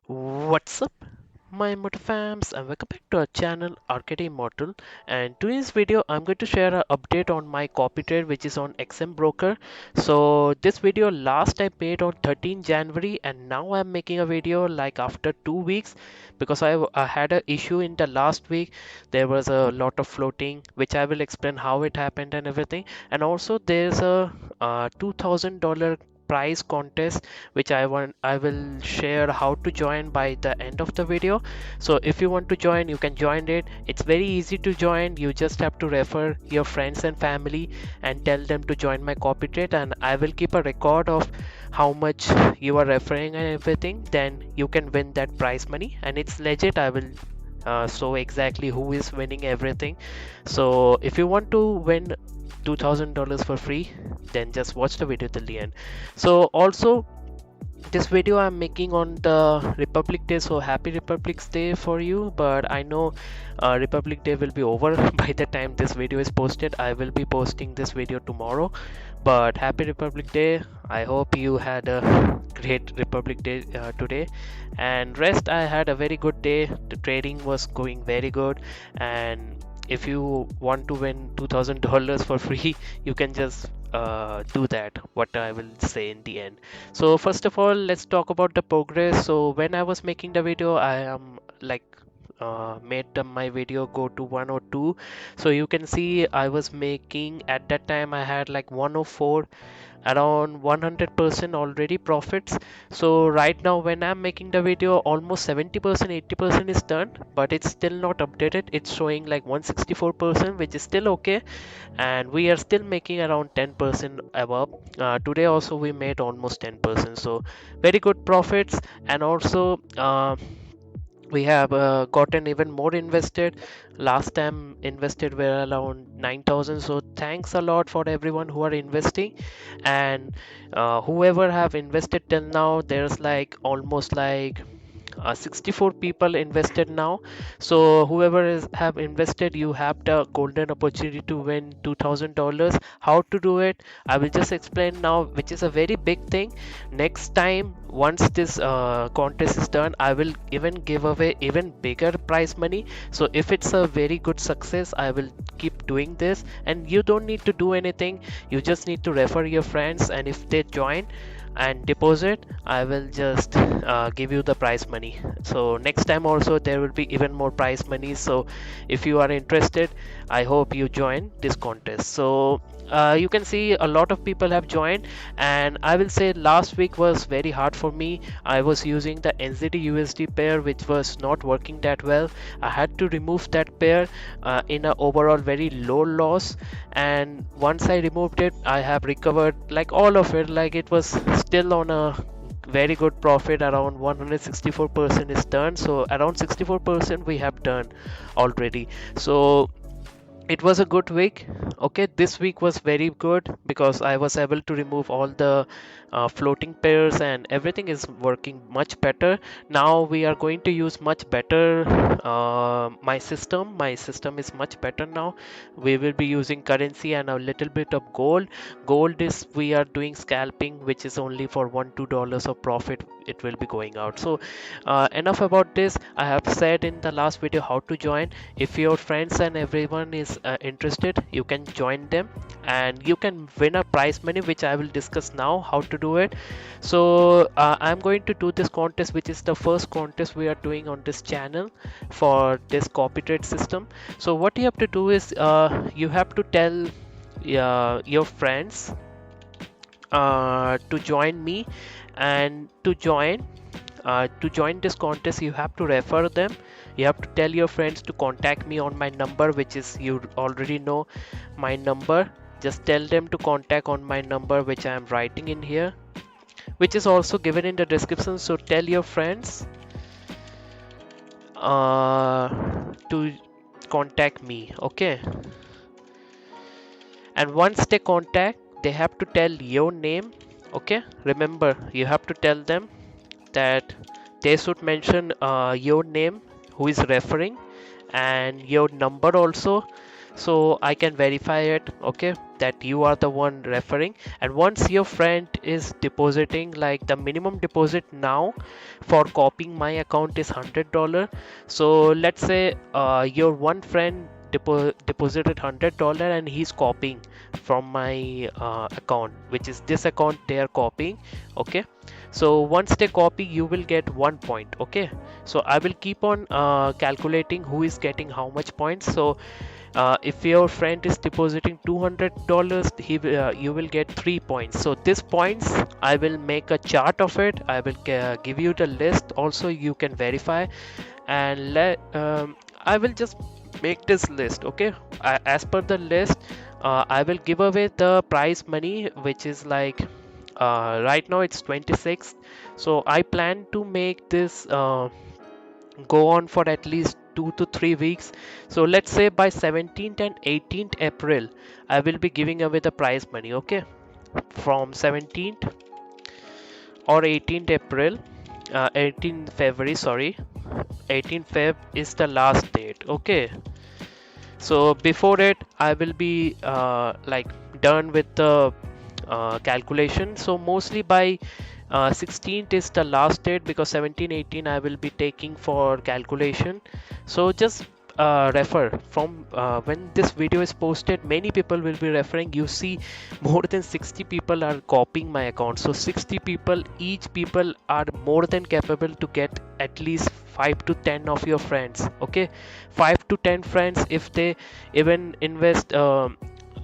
What's up, my Immortal fams, and welcome back to our channel Arcade Immortal. And today's video, I'm going to share an update on my copy trade, which is on XM Broker. So this video last I made on 13 January, and now I'm making a video like after 2 weeks because I had an issue in the last week. There was a lot of floating, which I will explain how it happened and everything. And also there's a $2,000 prize contest which I will share how to join by the end of the video. So if you want to join, you can join it. It's very easy to join. You just have to refer your friends and family and tell them to join my copy trade, and I will keep a record of how much you are referring and everything. Then you can win that prize money, and it's legit. I will show exactly who is winning everything. So if you want to win $2,000 for free, then just watch the video till the end. So also this video I'm making on the Republic Day, so happy Republic Day for you. But I know Republic Day will be over by the time this video is posted. I will be posting this video tomorrow, but happy Republic Day. I hope you had a great Republic Day today. And rest, I had a very good day. The trading was going very good, and if you want to win $2,000 for free, you can just do that, what I will say in the end. So first of all, let's talk about the progress. So when I was making the video, I am like made my video go to 102. So you can see I was making at that time I had like 104, around 100% already profits. So right now when I'm making the video, almost 70%, 80% is done, but it's still not updated. It's showing like 164%, which is still okay, and we are still making around 10% above. Today also we made almost 10%, so very good profits. And also we have gotten even more invested. Last time invested were around 9,000. So thanks a lot for everyone who are investing, and whoever have invested till now, there's like almost like 64 people invested now. So whoever is have invested, you have the golden opportunity to win $2,000. How to do it, I will just explain now, which is a very big thing. Next time once this contest is done, I will even give away even bigger prize money. So if it's a very good success, I will keep doing this, and you don't need to do anything. You just need to refer your friends, and if they join and deposit, I will just give you the prize money. So next time also there will be even more prize money. So if you are interested, I hope you join this contest. So you can see a lot of people have joined, and I will say last week was very hard for me. I was using the NZD USD pair, which was not working that well. I had to remove that pair in a overall very low loss, and once I removed it, I have recovered like all of it. Like it was still on a very good profit, around 164% is done. So around 64% we have done already. So it was a good week. Okay, this week was very good because I was able to remove all the floating pairs, and everything is working much better. Now we are going to use much better my system is much better now. We will be using currency and a little bit of gold is we are doing scalping, which is only for $1-2 of profit it will be going out. So enough about this. I have said in the last video how to join. If your friends and everyone is interested, you can join them, and you can win a prize money, which I will discuss now how to do it. So I'm going to do this contest, which is the first contest we are doing on this channel for this copy trade system. So what you have to do is you have to tell your friends to join me, and to join this contest you have to refer them. You have to tell your friends to contact me on my number, which is, you already know my number. Just tell them to contact on my number, which I am writing in here, which is also given in the description. So tell your friends to contact me, okay? And once they contact, they have to tell your name, okay? Remember, you have to tell them that they should mention your name, who is referring, and your number also. so I can verify it, okay, that you are the one referring. And once your friend is depositing, like the minimum deposit now for copying my account is $100. So let's say your one friend deposited $100 and he's copying from my account, which is this account they are copying, okay. So once they copy, you will get 1 point, okay. So I will keep on calculating who is getting how much points. So if your friend is depositing $200, you will get 3 points. So these points I will make a chart of it. I will give you the list also, you can verify. And I will just make this list, okay. As per the list, I will give away the prize money, which is like right now it's 26. So I plan to make this go on for at least 2 to 3 weeks. So let's say by 17th and 18th April, I will be giving away the prize money, okay. From 17th or 18th April, 18th February, sorry, 18th Feb is the last date, okay. So before it, I will be like done with the calculation. So mostly by 16th is the last date, because 17 18 I will be taking for calculation. So just refer from when this video is posted, many people will be referring. You see, more than 60 people are copying my account. So 60 people, each people are more than capable to get at least 5 to 10 of your friends, okay. 5 to 10 friends, if they even invest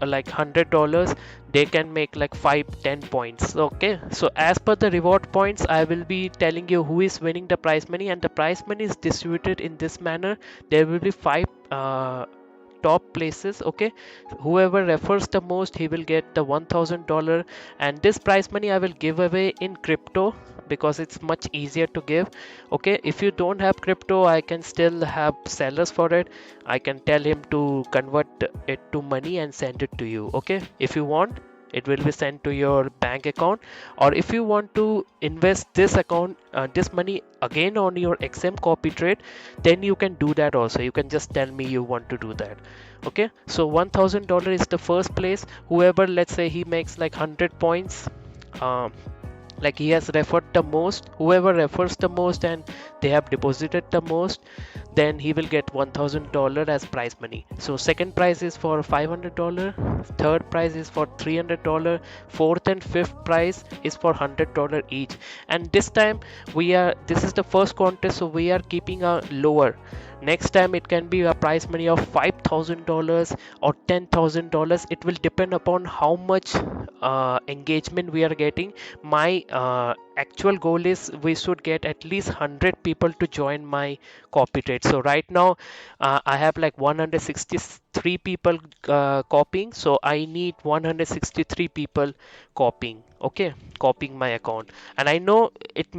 like $100, they can make like 5-10 points, okay. So as per the reward points, I will be telling you who is winning the prize money, and the prize money is distributed in this manner. There will be five top places, okay. Whoever refers the most, he will get the $1,000. And this prize money I will give away in crypto, because it's much easier to give, okay. If you don't have crypto, I can still have sellers for it. I can tell him to convert it to money and send it to you, okay. If you want, it will be sent to your bank account. Or if you want to invest this account, this money again on your XM copy trade, then you can do that also. You can just tell me you want to do that, okay. So $1,000 is the first place. Whoever, let's say he makes like 100 points, um, like he has referred the most, whoever refers the most and they have deposited the most, then he will get $1,000 as prize money. So second prize is for $500, third prize is for $300, fourth and fifth prize is for $100 each. And this time this is the first contest, so we are keeping a lower. Next time it can be a prize money of $5,000 or $10,000. It will depend upon how much engagement we are getting. My actual goal is we should get at least 100 people to join my copy trade. So right now I have like 163 people copying, so I need 163 people copying, okay, copying my account. And I know it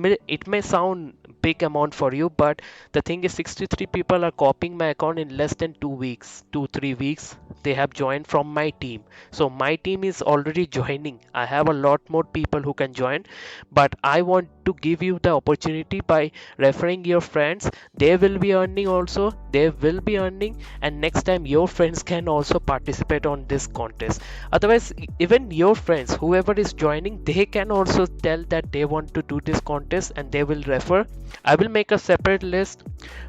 may sound big amount for you, but the thing is 63 people are copying my account in less than 2 weeks, 2-3 weeks. They have joined from my team. So my team is already joining. I have a lot more people who can join, but I want to give you the opportunity by referring your friends. They will be earning also, they will be earning, and next time your friends can also participate on this contest. Otherwise, even your friends, whoever is joining, they can also tell that they want to do this contest and they will refer. I will make a separate list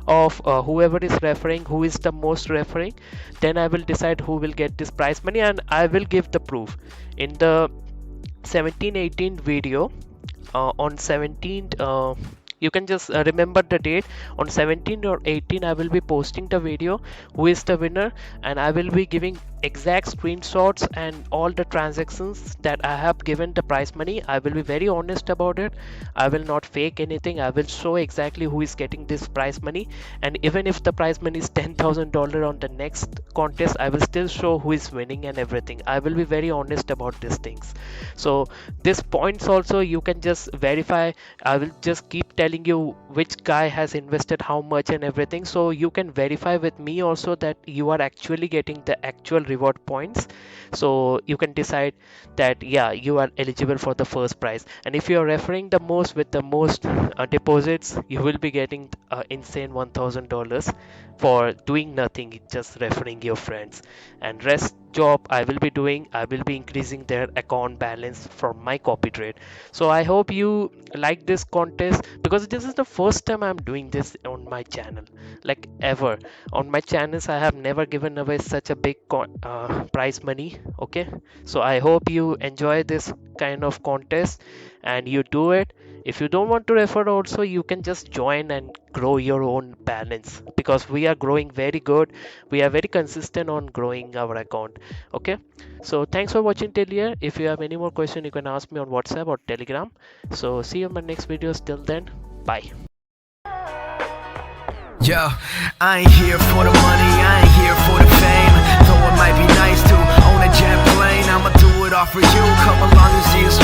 of whoever is referring, who is the most referring. Then I will decide who will get this prize money, and I will give the proof in the 17-18 video. On 17th, you can just remember the date. On 17 or 18 I will be posting the video who is the winner, and I will be giving exact screenshots and all the transactions that I have given the prize money. I will be very honest about it. I will not fake anything. I will show exactly who is getting this prize money, and even if the prize money is $10,000 on the next contest, I will still show who is winning and everything. I will be very honest about these things. So these points also you can just verify. I will just keep telling you which guy has invested how much and everything, so you can verify with me also that you are actually getting the actual reward points. So you can decide that yeah, you are eligible for the first prize, and if you are referring the most with the most deposits, you will be getting insane $1000 for doing nothing, just referring your friends. And rest job I will be doing, I will be increasing their account balance from my copy trade. So I hope you like this contest, because this is the first time I'm doing this on my channel, like ever. On my channels I have never given away such a big prize money. Okay, so I hope you enjoy this kind of contest and you do it. If you don't want to refer also, you can just join and grow your own balance, because we are growing very good. We are very consistent on growing our account. Okay, so thanks for watching till here. If you have any more question, you can ask me on WhatsApp or Telegram. So see you in my next videos. Till then, bye. Yo, I ain't here for the money, I ain't here for the fame. Though it might be nice to own a jet plane, I'ma do it all for you. Come along and see us